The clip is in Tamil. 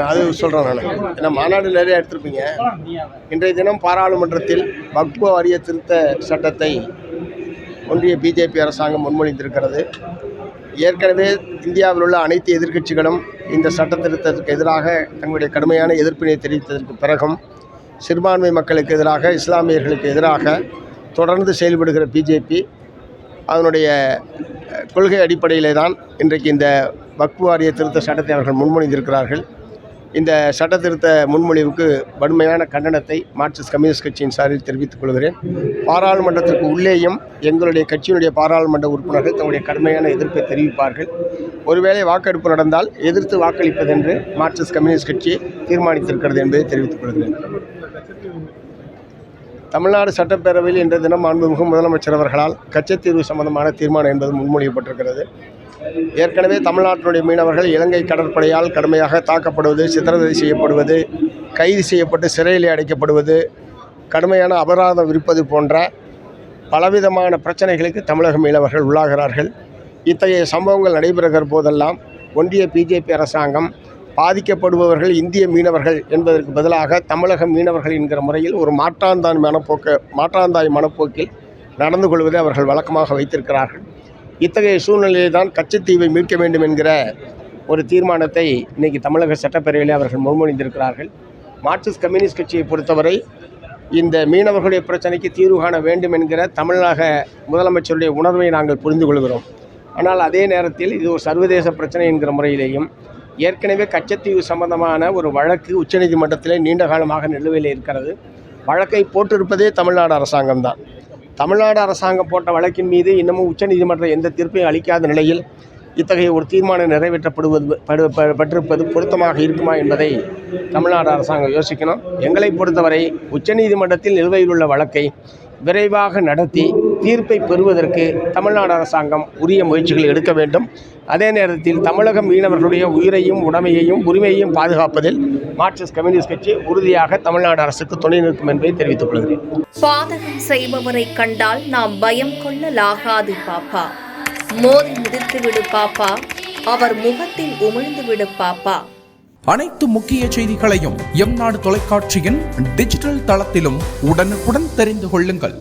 அது சொல்கிறேன் நான். ஏன்னா மாநாடு நிறைய எடுத்திருப்பீங்க. இன்றைய தினம் பாராளுமன்றத்தில் வக்ஃப் வாரிய திருத்த சட்டத்தை ஒன்றிய பிஜேபி அரசாங்கம் முன்மொழிந்திருக்கிறது. ஏற்கனவே இந்தியாவில் உள்ள அனைத்து எதிர்க்கட்சிகளும் இந்த சட்ட திருத்தத்திற்கு எதிராக தங்களுடைய கடுமையான எதிர்ப்பினை தெரிவித்ததற்கு பிறகும் சிறுபான்மை மக்களுக்கு எதிராக, இஸ்லாமியர்களுக்கு எதிராக தொடர்ந்து செயல்படுகிற பிஜேபி அதனுடைய கொள்கை அடிப்படையிலே தான் இன்றைக்கு இந்த வக்ஃப் வாரிய திருத்த சட்டத்தை அவர்கள் முன்மொழிந்திருக்கிறார்கள். இந்த சட்ட திருத்த முன்மொழிவுக்கு வன்மையான கண்டனத்தை மார்க்சிஸ்ட் கம்யூனிஸ்ட் கட்சியின் சார்பில் தெரிவித்துக் கொள்கிறேன். பாராளுமன்றத்திற்கு உள்ளேயும் எங்களுடைய கட்சியினுடைய பாராளுமன்ற உறுப்பினர்கள் தங்களுடைய கடுமையான எதிர்ப்பை தெரிவிப்பார்கள். ஒருவேளை வாக்கெடுப்பு நடந்தால் எதிர்த்து வாக்களிப்பதென்று மார்க்சிஸ்ட் கம்யூனிஸ்ட் கட்சி தீர்மானித்திருக்கிறது என்பதை தெரிவித்துக் கொள்கிறேன். தமிழ்நாடு சட்டப்பேரவையில் இன்றைய தினம் மாண்புமிகு முதலமைச்சர் அவர்களால் கச்சத்தீர்வு சம்பந்தமான தீர்மானம் என்பது முன்மொழியப்பட்டிருக்கிறது. ஏற்கனவே தமிழ்நாட்டினுடைய மீனவர்கள் இலங்கை கடற்படையால் கடுமையாக தாக்கப்படுவது, சித்திரவதை செய்யப்படுவது, கைது செய்யப்பட்டு சிறையில் அடைக்கப்படுவது, கடுமையான அபராதம் விதிப்பது போன்ற பலவிதமான பிரச்சனைகளுக்கு தமிழக மீனவர்கள் உள்ளாகிறார்கள். இத்தகைய சம்பவங்கள் நடைபெறுகிற போதெல்லாம் ஒன்றிய பிஜேபி அரசாங்கம் பாதிக்கப்படுபவர்கள் இந்திய மீனவர்கள் என்பதற்கு பதிலாக தமிழக மீனவர்கள் என்கிற முறையில் ஒரு மாற்றாந்தாய் மனப்போக்கில் நடந்து கொள்வதை அவர்கள் வழக்கமாக வைத்திருக்கிறார்கள். இத்தகைய சூழ்நிலையில் தான் கச்சத்தீவை மீட்க வேண்டும் என்கிற ஒரு தீர்மானத்தை இன்றைக்கி தமிழக சட்டப்பேரவையில் அவர்கள் முன்மொழிந்திருக்கிறார்கள். மார்க்சிஸ்ட் கம்யூனிஸ்ட் கட்சியை பொறுத்தவரை இந்த மீனவர்களுடைய பிரச்சனைக்கு தீர்வு காண வேண்டும் என்கிற தமிழக முதலமைச்சருடைய உணர்வை நாங்கள் புரிந்து கொள்கிறோம். ஆனால் அதே நேரத்தில் இது ஒரு சர்வதேச பிரச்சனை என்கிற முறையிலேயும் ஏற்கனவே கச்சத்தீவு சம்பந்தமான ஒரு வழக்கு உச்சநீதிமன்றத்திலே நீண்ட காலமாக நிலுவையில் இருக்கிறது. வழக்கை போட்டிருப்பதே தமிழ்நாடு அரசாங்கம்தான். தமிழ்நாடு அரசாங்கம் போட்ட வழக்கின் மீது இன்னமும் உச்சநீதிமன்றம் எந்த தீர்ப்பையும் அளிக்காத நிலையில் இத்தகைய ஒரு தீர்மானம் நிறைவேற்றப்பட்டிருப்பது பொருத்தமாக இருக்குமா என்பதை தமிழ்நாடு அரசாங்கம் யோசிக்கணும். எங்களை பொறுத்தவரை உச்சநீதிமன்றத்தில் நிலுவையில் உள்ள வழக்கை விரைவாக நடத்தி தீர்ப்பை பெறுவதற்கு தமிழ்நாடு அரசாங்கம் உரிய முயற்சிகள் எடுக்க வேண்டும். அதே நேரத்தில் தமிழக மீனவர்களுடைய உயிரையும் உடைமையையும் உரிமையையும் பாதுகாப்பதில் மார்க்சிஸ்ட் கம்யூனிஸ்ட் கட்சி உறுதியாக தமிழ்நாடு அரசுக்கு துணை நிற்கும் என்பதை தெரிவித்துக் கொள்கிறேன். பாதகம் செய்பவரை கண்டால் நாம் பயம் கொள்ளலாகாது பாப்பா. மோதி மிதித்து விடு பாப்பா, அவர் முகத்தில் உமிழ்ந்து விடு பாப்பா. அனைத்து முக்கிய செய்திகளையும் எம் நாடு தொலைக்காட்சியின் டிஜிட்டல் தளத்திலும் உடனுக்குடன் தெரிந்து கொள்ளுங்கள்.